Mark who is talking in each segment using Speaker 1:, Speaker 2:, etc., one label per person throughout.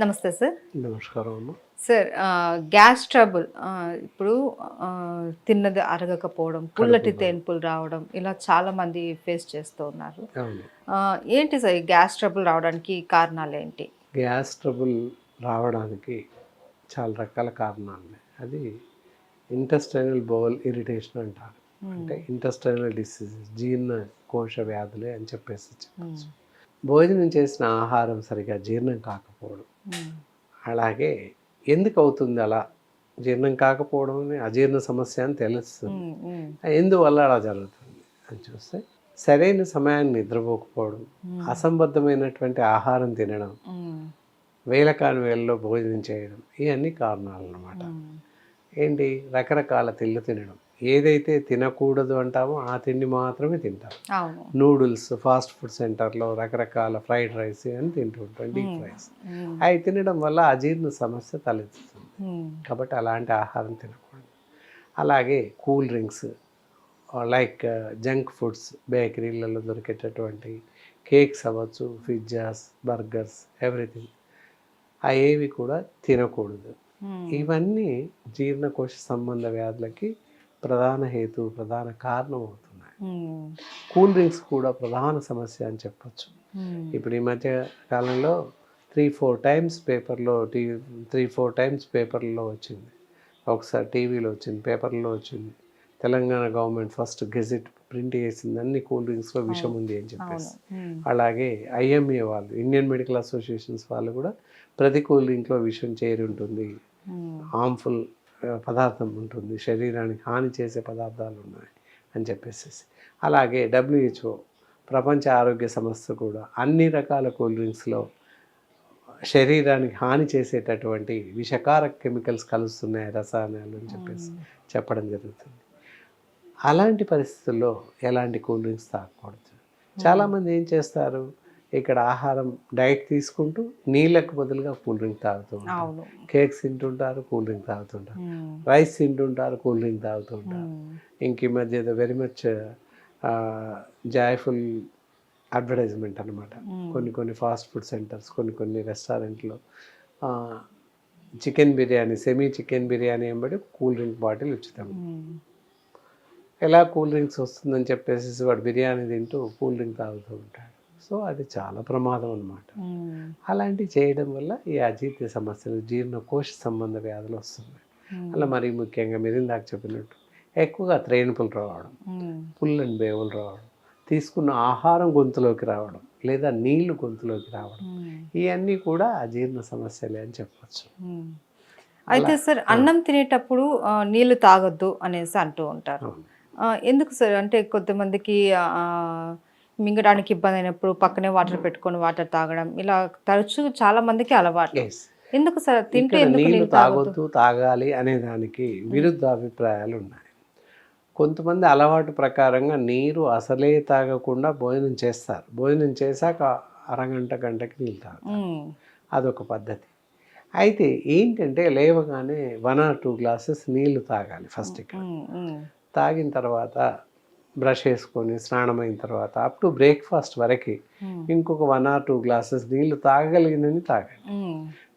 Speaker 1: నమస్తే సార్.
Speaker 2: నమస్కారం అమ్మ.
Speaker 1: సార్ గ్యాస్ ట్రబుల్ ఇప్పుడు తిన్నది అరగకపోవడం, పుల్లటి
Speaker 2: కడుపు
Speaker 1: తేన్పులు రావడం ఇలా చాలామంది ఫేస్ చేస్తూ ఉన్నారు.
Speaker 2: అవును.
Speaker 1: ఏంటి సార్ ఈ గ్యాస్ ట్రబుల్ రావడానికి కారణాలు ఏంటి?
Speaker 2: గ్యాస్ ట్రబుల్ రావడానికి చాలా రకాల కారణాలు ఉన్నాయి. అది ఇంటెస్టైనల్ బౌల్ ఇరిటేషన్ అంటారు. అంటే ఇంటెస్టైనల్ డిసీజెస్, జీర్ణ కోశ వ్యాధులే అని చెప్పచ్చు. భోజనం చేసిన ఆహారం సరిగా జీర్ణం కాకపోవడం, అలాగే ఎందుకు అవుతుంది అలా జీర్ణం కాకపోవడం అని అజీర్ణ సమస్య అని తెలుస్తుంది. ఎందువల్ల అలా జరుగుతుంది అని చూస్తే సరైన సమయాన్ని నిద్రపోకపోవడం, అసంబద్ధమైనటువంటి ఆహారం తినడం, వేళకాని వేళల్లో భోజనం చేయడం, ఇవన్నీ కారణాలు అన్నమాట. ఏంటి రకరకాల తిళ్ళు తినడం, ఏదైతే తినకూడదు అంటామో ఆ తిండి మాత్రమే తింటాం. నూడిల్స్, ఫాస్ట్ ఫుడ్ సెంటర్లో రకరకాల ఫ్రైడ్ రైస్ అని తింటూ ఉంటాం, డీప్ ఫ్రైస్. అవి తినడం వల్ల అజీర్ణ సమస్య తలెత్తుతుంది. కాబట్టి అలాంటి ఆహారం తినకూడదు. అలాగే cool drinks, like junk foods, బేకరీలలో దొరికేటటువంటి కేక్స్ అవ్వచ్చు, పిజ్జాస్, బర్గర్స్, ఎవ్రీథింగ్ అవేవి కూడా తినకూడదు. ఇవన్నీ జీర్ణకోశ సంబంధ వ్యాధులకి ప్రధాన కారణం అవుతున్నాయి. కూల్ డ్రింక్స్ కూడా ప్రధాన సమస్య అని చెప్పచ్చు. ఇప్పుడు ఈ మధ్య కాలంలో 3-4 టైమ్స్ పేపర్లో 3-4 టైమ్స్ పేపర్లో వచ్చింది, ఒకసారి టీవీలో వచ్చింది, పేపర్లో వచ్చింది. Telangana government first gazette print చేసింది అన్ని కూల్ డ్రింక్స్లో విషం ఉంది అని చెప్పేసి. అలాగే IMA వాళ్ళు, ఇండియన్ మెడికల్ అసోసియేషన్స్ వాళ్ళు కూడా ప్రతి కూల్ డ్రింక్లో విషం చేరి ఉంటుంది, హార్మ్ఫుల్ పదార్థం ఉంటుంది, శరీరానికి హాని చేసే పదార్థాలు ఉన్నాయి అని చెప్పేసి. అలాగే WHO, ప్రపంచ ఆరోగ్య సంస్థ కూడా అన్ని రకాల కూల్ డ్రింక్స్లో శరీరానికి హాని చేసేటటువంటి విషకారక కెమికల్స్ కలుస్తున్నాయి, రసాయనాలు అని చెప్పేసి చెప్పడం జరుగుతుంది. అలాంటి పరిస్థితుల్లో ఎలాంటి కూల్ డ్రింక్స్ తాగకూడదు. చాలామంది ఏం చేస్తారు, ఇక్కడ ఆహారం డైట్ తీసుకుంటూ నీళ్ళకు బదులుగా కూల్ డ్రింక్ తాగుతూ ఉంటారు, కేక్స్ తింటుంటారు, కూల్ డ్రింక్ తాగుతుంటారు, రైస్ తింటుంటారు, కూల్ డ్రింక్ తాగుతూ ఉంటారు. ఇంక ఈ మధ్య ఏదో వెరీ మచ్ జాయ్ఫుల్ అడ్వర్టైజ్మెంట్ అనమాట. కొన్ని ఫాస్ట్ ఫుడ్ సెంటర్స్, కొన్ని రెస్టారెంట్లో chicken biryani, semi chicken biryani ఎంబడి కూల్ డ్రింక్ బాటిల్ ఉచితం. ఎలా కూల్ డ్రింక్స్ వస్తుందని చెప్పేసి వాడు బిర్యానీ తింటూ కూల్ డ్రింక్ తాగుతూ ఉంటాడు. సో అది చాలా ప్రమాదం అన్నమాట. అలాంటివి చేయడం వల్ల ఈ అజీర్ణ సమస్యలు, జీర్ణకోశ సంబంధ వ్యాధులు వస్తున్నాయి. అలా మరీ ముఖ్యంగా మీరు ఇందాక చెప్పినట్టు ఎక్కువగా త్రేనుపులు రావడం, పుల్లని బేవులు రావడం, తీసుకున్న ఆహారం గొంతులోకి రావడం, లేదా నీళ్లు గొంతులోకి రావడం, ఇవన్నీ కూడా అజీర్ణ సమస్యలే అని చెప్పచ్చు.
Speaker 1: అయితే సార్ అన్నం తినేటప్పుడు నీళ్లు తాగొద్దు అనేసి అంటూ ఉంటారు. ఎందుకు సార్? అంటే కొంతమందికి మింగడానికి ఇబ్బంది అయినప్పుడు పక్కనే వాటర్ పెట్టుకొని వాటర్ తాగడం, ఇలా తరచూ చాలా మందికి అలవాటు. ఎందుకు సార్ తింటే
Speaker 2: నీళ్లు తాగొద్దు, తాగాలి అనే దానికి విరుద్ధ అభిప్రాయాలు ఉన్నాయి. కొంతమంది అలవాటు ప్రకారంగా నీరు అసలే తాగకుండా భోజనం చేస్తారు, భోజనం చేశాక గంటకి నీళ్ళు తాగుతారు, అదొక పద్ధతి. అయితే ఏంటంటే లేవగానే 1 or 2 glasses నీళ్లు తాగాలి ఫస్ట్. ఇక్కడ తాగిన తర్వాత బ్రష్ వేసుకొని స్నానమైన తర్వాత అప్ టు బ్రేక్ఫాస్ట్ వరకు ఇంకొక 1 or 2 glasses నీళ్లు తాగలిగినని తాగండి.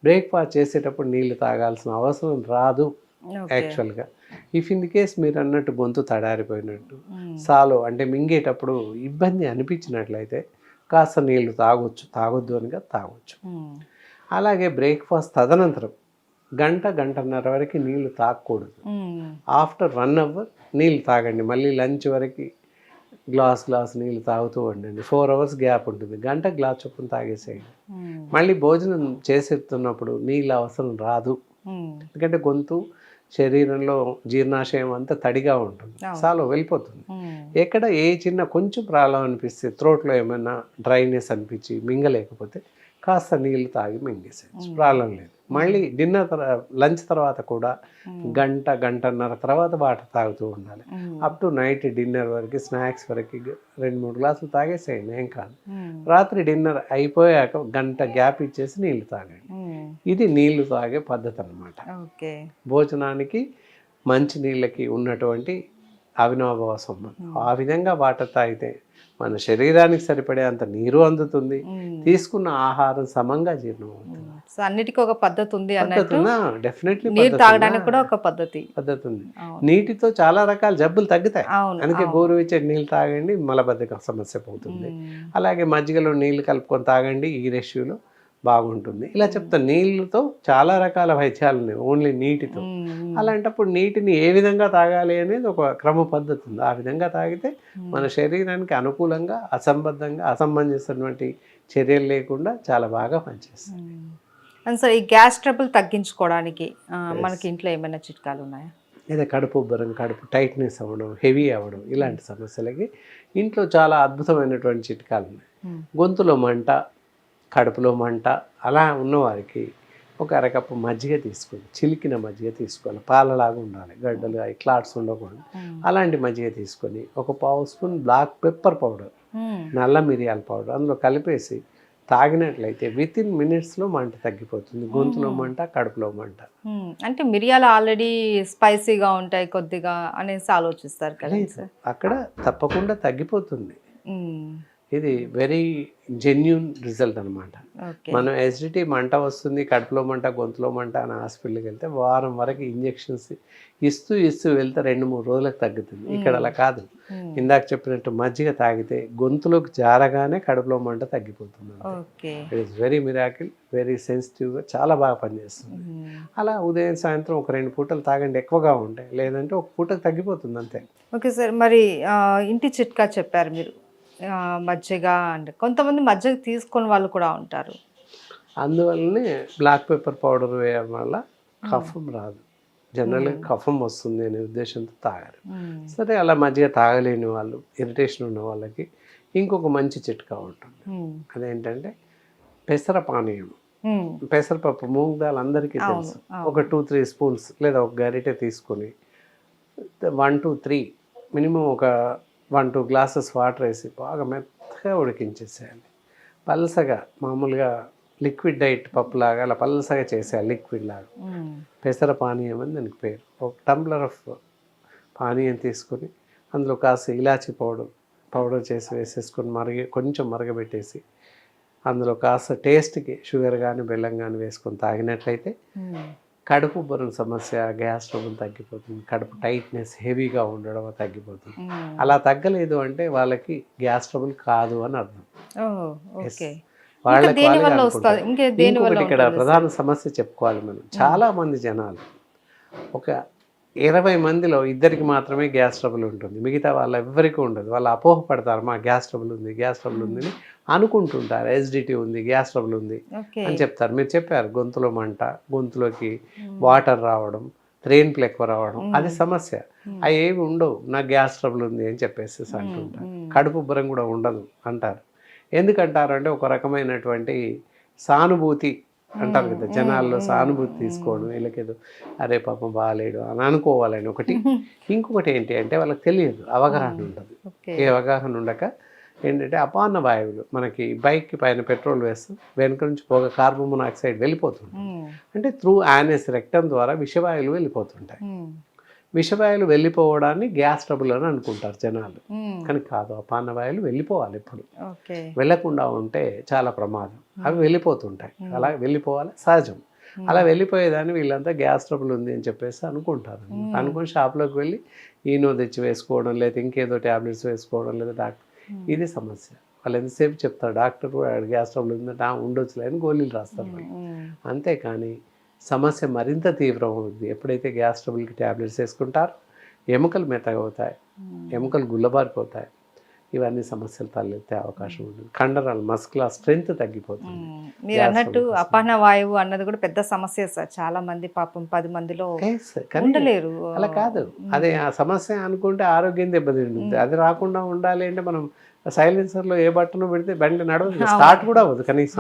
Speaker 2: బ్రేక్ఫాస్ట్ చేసేటప్పుడు నీళ్లు తాగాల్సిన అవసరం రాదు యాక్చువల్గా. ఇఫ్ ఇన్ ది కేస్ మీరు అన్నట్టు గొంతు తడారిపోయినట్టు, సాలో అంటే మింగేటప్పుడు ఇబ్బంది అనిపించినట్లయితే కాస్త నీళ్లు తాగొద్దు అనిగా తాగొచ్చు. అలాగే బ్రేక్ఫాస్ట్ తదనంతరం గంటన్నర వరకు నీళ్లు తాగకూడదు. ఆఫ్టర్ 1 hour నీళ్ళు తాగండి. మళ్ళీ లంచ్ వరకు గ్లాస్ నీళ్ళు తాగుతూ ఉండండి. 4 hours గ్యాప్ ఉంటుంది, గ్లాస్ చొప్పున తాగేసేయండి. మళ్ళీ భోజనం చేసేస్తున్నప్పుడు నీళ్ళ అవసరం రాదు, ఎందుకంటే గొంతు శరీరంలో జీర్ణాశయం అంతా తడిగా ఉంటుంది, సాలో వెళ్ళిపోతుంది. ఎక్కడ ఏ చిన్న కొంచెం ప్రాబ్లం అనిపిస్తే, త్రోట్లో ఏమైనా డ్రైనెస్ అనిపించి మింగలేకపోతే కాస్త నీళ్ళు తాగి మింగేసేయచ్చు, ప్రాబ్లం లేదు. మళ్ళీ లంచ్ తర్వాత కూడా గంటన్నర తర్వాత వాటర్ తాగుతూ ఉండాలి. అప్ టు నైట్ డిన్నర్ వరకు, స్నాక్స్ వరకు 2-3 గ్లాసులు తాగేసేయండి, ఏం కాదు. రాత్రి డిన్నర్ అయిపోయాక గంట గ్యాప్ ఇచ్చేసి నీళ్లు తాగండి. ఇది నీళ్లు తాగే పద్ధతి అన్నమాట. భోజనానికి మంచి నీళ్ళకి ఉన్నటువంటి అవినాభావ సంబంధం. ఆ విధంగా వాటర్ తాగితే మన శరీరానికి సరిపడే అంత నీరు అందుతుంది, తీసుకున్న ఆహారం సమంగా జీర్ణం అవుతుంది.
Speaker 1: సో అన్నిటికీ ఒక పద్ధతి ఉంది అన్నట్టు
Speaker 2: డెఫినెట్లీ
Speaker 1: నీరు తాగడానికి కూడా ఒక పద్ధతి.
Speaker 2: పద్ధతి ఉంది.
Speaker 1: అవును.
Speaker 2: నీటితో చాలా రకాల జబ్బులు తగ్గుతాయి.
Speaker 1: అవును.
Speaker 2: అందుకే
Speaker 1: అవును.
Speaker 2: గోరువెచ్చని నీళ్ళు తాగండి, మలబద్ధకం సమస్య పోతుంది. అలాగే మజ్జిగలో నీళ్లు కలుపుకొని తాగండి, ఈ రేషియోలో బాగుంటుంది. ఇలా చెప్తాను, నీళ్ళతో చాలా రకాల వైద్యాలు ఉన్నాయి, ఓన్లీ నీటితో. అలాంటప్పుడు నీటిని ఏ విధంగా తాగాలి అనేది ఒక క్రమ పద్ధతి ఉంది. ఆ విధంగా తాగితే మన శరీరానికి అనుకూలంగా, అసంబద్ధంగా, అసమంజసమైనటువంటి చర్యలు లేకుండా చాలా బాగా పనిచేస్తుంది.
Speaker 1: అండ్ సార్, ఈ గ్యాస్ ట్రబుల్ తగ్గించుకోవడానికి మనకి ఇంట్లో ఏమైనా చిట్కాలు ఉన్నాయా?
Speaker 2: లేదా కడుపు ఉబ్బరం, కడుపు టైట్నెస్ అవ్వడం, హెవీ అవ్వడం, ఇలాంటి సమస్యలకి ఇంట్లో చాలా అద్భుతమైనటువంటి చిట్కాలు ఉన్నాయి. గొంతులో మంట, కడుపులో మంట అలా ఉన్నవారికి ఒక అరకప్పు మజ్జిగ తీసుకోవాలి, చిలికిన మజ్జిగ తీసుకోవాలి, పాలలాగా ఉండాలి, గడ్డలు క్లాట్స్ ఉండకూడదు. అలాంటి మజ్జిగ తీసుకొని ఒక పావు స్పూన్ బ్లాక్ పెప్పర్ పౌడర్, నల్ల మిరియాల పౌడర్ అందులో కలిపేసి తాగినట్లయితే వితిన్ మినిట్స్లో మంట తగ్గిపోతుంది. గొంతులో మంట, కడుపులో మంట.
Speaker 1: అంటే మిరియాలు ఆల్రెడీ స్పైసీగా ఉంటాయి కొద్దిగా అనేసి ఆలోచిస్తారు కదా సార్?
Speaker 2: అక్కడ తప్పకుండా తగ్గిపోతుంది. ఇది వెరీ జెన్యూన్ రిజల్ట్ అనమాట. మనం ఎసిడిటీ, మంట వస్తుంది, కడుపులో మంట, గొంతులో మంట అని హాస్పిటల్కి వెళ్తే వారం వరకు ఇంజెక్షన్స్ ఇస్తూ వెళ్తే 2-3 రోజులకు తగ్గుతుంది. ఇక్కడ అలా కాదు. ఇందాక చెప్పినట్టు మజ్జిగ తాగితే గొంతులోకి జారగానే కడుపులో మంట తగ్గిపోతుంది. It is very miracle, very సెన్సిటివ్గా చాలా బాగా పనిచేస్తుంది. అలా ఉదయం సాయంత్రం ఒక 2 పూటలు తాగండి, ఎక్కువగా ఉంటాయి. లేదంటే ఒక పూటకు తగ్గిపోతుంది అంతే.
Speaker 1: ఓకే సార్, మరి ఇంటి చిట్కా చెప్పారు మీరు, మజ్జిగ. అంటే కొంతమంది మజ్జిగ తీసుకొని వాళ్ళు కూడా ఉంటారు.
Speaker 2: అందువల్లనే బ్లాక్ పెప్పర్ పౌడర్ వేయడం వల్ల కఫం రాదు. జనరల్గా కఫం వస్తుంది అనే ఉద్దేశంతో తాగారు. సరే, అలా మజ్జిగ తాగలేని వాళ్ళు, ఇరిటేషన్ ఉన్న వాళ్ళకి ఇంకొక మంచి చిట్కా ఉంటుంది. అదేంటంటే పెసర పానీయం. పెసరపప్పు, మూంగ్ దాల్ అందరికీ తెలుసు. ఒక 2-3 స్పూన్స్ లేదా ఒక గరిటె తీసుకొని 1-3 మినిమం ఒక 1-2 గ్లాసెస్ వాటర్ వేసి బాగా మెత్తగా ఉడికించేసేయాలి. పల్సగా, మామూలుగా లిక్విడ్ డైట్ పప్పులాగా అలా పల్సగా చేసేయాలి, లిక్విడ్ లాగా. పెసర పానీయం అని దానికి పేరు. ఒక టంబ్లర్ ఆఫ్ పానీయం తీసుకొని అందులో కాస్త ఇలాచీ పౌడర్ చేసి వేసేసుకొని కొంచెం మరగబెట్టేసి అందులో కాస్త టేస్ట్కి షుగర్ కానీ బెల్లం కానీ వేసుకొని తాగినట్లయితే కడుపు ఉబ్బరం సమస్య, గ్యాస్ ట్రబుల్ తగ్గిపోతుంది. కడుపు టైట్నెస్, హెవీగా ఉండడం తగ్గిపోతుంది. అలా తగ్గలేదు అంటే వాళ్ళకి గ్యాస్ ట్రబుల్ కాదు అని అర్థం. వాళ్ళకి ఇంకొకటి ఇక్కడ ప్రధాన సమస్య చెప్పుకోవాలి మనం. చాలా మంది జనాలు, ఒక 20 మందిలో 2కి మాత్రమే గ్యాస్ ట్రబుల్ ఉంటుంది, మిగతా వాళ్ళ ఎవ్వరికీ ఉండదు. వాళ్ళు అపోహపడతారు, మా గ్యాస్ ట్రబుల్ ఉంది, గ్యాస్ ట్రబుల్ ఉంది అని అనుకుంటుంటారు. ఎసిడిటీ ఉంది, గ్యాస్ ట్రబుల్ ఉంది అని చెప్తారు. మీరు చెప్పారు గొంతులో మంట, గొంతులోకి వాటర్ రావడం, త్రేన్పులు ఎక్కువ రావడం, అది సమస్య. అవి ఏమి ఉండవు, నాకు గ్యాస్ ట్రబుల్ ఉంది అని చెప్పేసి అంటుంటారు. కడుపు ఉబ్బరం కూడా ఉండదు అంటారు. ఎందుకంటారు అంటే ఒక రకమైనటువంటి సానుభూతి అంటారు కదా, జనాల్లో సానుభూతి తీసుకోవడం, వీళ్ళకేదో అరే పాపం బాగాలేడు అని అనుకోవాలని ఒకటి. ఇంకొకటి ఏంటి అంటే వాళ్ళకి తెలియదు, అవగాహన ఉండదు. ఏ అవగాహన ఉండక ఏంటంటే అపాన వాయువులు, మనకి బైక్కి పైన పెట్రోల్ వేస్తాం, వెనుక నుంచి పొగ, కార్బన్ మోనాక్సైడ్ వెళ్ళిపోతుంది. అంటే త్రూ యానస్, రెక్టం ద్వారా విషవాయువులు వెళ్ళిపోతుంటాయి. విషవాయువులు వెళ్ళిపోవడాన్ని గ్యాస్ ట్రబుల్ అని అనుకుంటారు జనాలు, కానీ కాదు. అపాన వాయువులు వెళ్ళిపోవాలి, ఎప్పుడు వెళ్ళకుండా ఉంటే చాలా ప్రమాదం. అవి వెళ్ళిపోతుంటాయి, అలా వెళ్ళిపోవాలి, సహజం. అలా వెళ్ళిపోయేదాన్ని వీళ్ళంతా గ్యాస్ ట్రబుల్ ఉంది అని చెప్పేసి అనుకుంటారు. అనుకుని షాప్లోకి వెళ్ళి ఈనో తెచ్చి వేసుకోవడం, లేదా ఇంకేదో ట్యాబ్లెట్స్ వేసుకోవడం, లేదా డాక్టర్, ఇది సమస్య. వాళ్ళు ఎంతసేపు చెప్తారు డాక్టర్ గ్యాస్ ట్రబుల్ ఉందంటే ఉండొచ్చులే అని గోళీలు రాస్తారు వాళ్ళు. అంతేకాని సమస్య మరింత తీవ్రం అవుతుంది. ఎప్పుడైతే గ్యాస్ ట్రబుల్కి ట్యాబ్లెట్స్ వేసుకుంటారో ఎముకలు మెత్తగా అవుతాయి, ఎముకలు గుల్లబారిపోతాయి, ఇవన్నీ సమస్యలు తలెత్తే అవకాశం ఉంటుంది. కండరాలు, మస్కులర్ స్ట్రెంగ్త్ తగ్గిపోతుంది.
Speaker 1: మీరు అన్నట్టు అపాన వాయువు అన్నది కూడా పెద్ద సమస్య సార్. చాలా మంది పాపం 10 మందిలో ఉండలేరు.
Speaker 2: అలా కాదు, అదే ఆ సమస్య అనుకుంటే ఆరోగ్యం దెబ్బతింటుంది. అది రాకుండా ఉండాలి అంటే మనం సైలెన్సర్లో ఏ బట్టను పెడితే బండి నడవదు, స్టార్ట్ కూడా అవ్వదు కనీసం.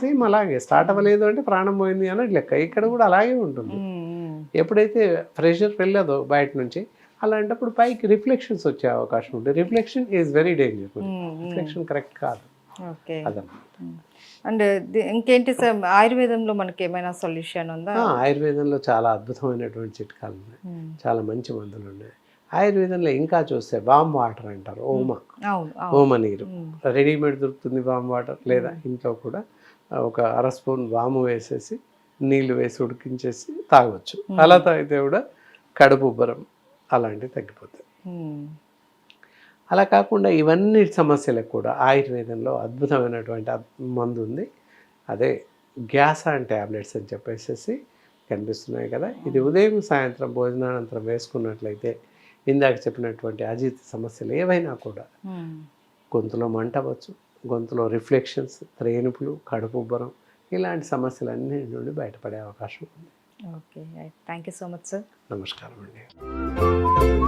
Speaker 2: సేమ్ అలాగే స్టార్ట్ అవ్వలేదు అంటే ప్రాణం పోయింది అన్నది లెక్క. ఇక్కడ కూడా అలాగే ఉంటుంది. ఎప్పుడైతే ప్రెషర్ వెళ్ళదో బయట నుంచి, అలాంటప్పుడు పైకి రిఫ్లెక్షన్స్ వచ్చే అవకాశం ఉంటుంది. Reflection is very danger. Reflection correct కాదు.
Speaker 1: అండ్ ఇంకేంటి సార్, ఆయుర్వేదంలో మనకి ఏమైనా సొల్యూషన్ ఉందా?
Speaker 2: ఆయుర్వేదంలో చాలా అద్భుతమైనటువంటి చిట్కాలు ఉన్నాయి, చాలా మంచి మందులు ఉన్నాయి. ఆయుర్వేదంలో ఇంకా చూస్తే వామ్ వాటర్ అంటారు, ఓమ నీరు రెడీమేడ్ దొరుకుతుంది వామ్ వాటర్, లేదా ఇంట్లో కూడా ఒక అర స్పూన్ వాము వేసేసి నీళ్ళు వేసి ఉడికించేసి తాగొచ్చు. అలా తాగితే కూడా కడుపు ఉబ్బరం అలాంటివి తగ్గిపోతాయి. అలా కాకుండా ఇవన్నీ సమస్యలకు కూడా ఆయుర్వేదంలో అద్భుతమైనటువంటి మందు ఉంది. అదే గ్యాసాన్ ట్యాబ్లెట్స్ అని చెప్పేసి కనిపిస్తున్నాయి కదా. ఇది ఉదయం సాయంత్రం భోజనానంతరం వేసుకున్నట్లయితే ఇందాక చెప్పినటువంటి అజీర్తి సమస్యలు ఏవైనా కూడా, గొంతులో మంట అవ్వచ్చు, గొంతులో రిఫ్లెక్షన్స్, త్రేనుపులు, కడుపు ఉబ్బరం ఇలాంటి సమస్యలన్నీ నుండి బయటపడే అవకాశం ఉంది.
Speaker 1: Okay, thank you so much sir.
Speaker 2: నమస్కారం అండి.